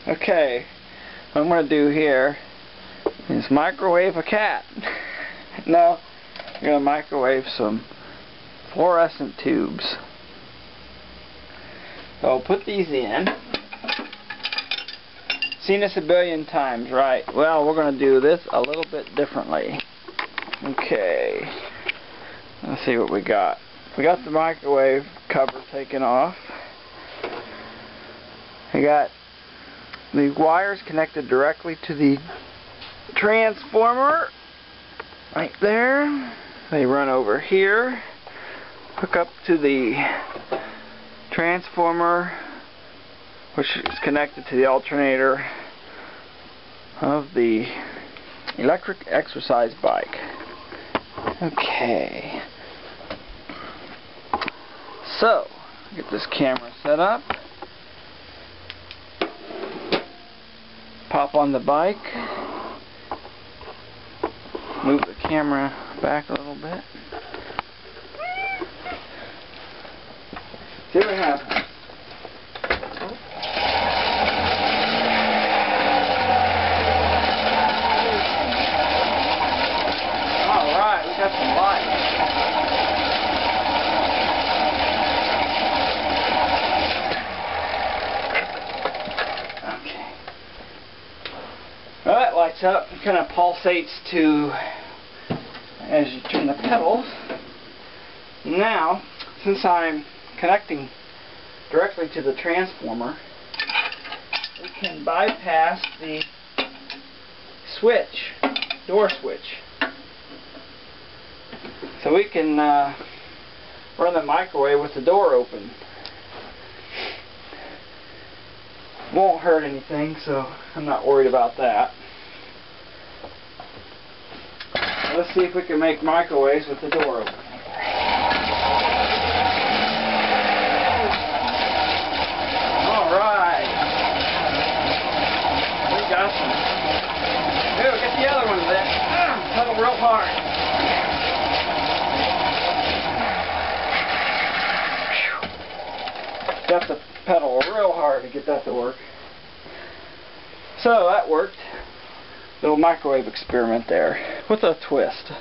Okay, what I'm going to do here is microwave a cat. No, I'm going to microwave some fluorescent tubes. So I'll put these in. Seen this a billion times, right? Well, we're going to do this a little bit differently. Okay, let's see what we got. We got the microwave cover taken off. We got the wires connected directly to the transformer right there. They run over here, hook up to the transformer, which is connected to the alternator of the electric exercise bike. Okay, so get this camera set up, pop on the bike, move the camera back a little bit, see what happens. Alright, we got some light. Okay. Well, that lights up. It kind of pulsates to as you turn the pedals. Now, since I'm connecting directly to the transformer, we can bypass the switch, door switch. So we can run the microwave with the door open. Won't hurt anything, so I'm not worried about that. Let's see if we can make microwaves with the door open. Alright. We got some. Here, get the other one there. Pedal real hard. Got to pedal real hard to get that to work. So that worked. Little microwave experiment there with a twist.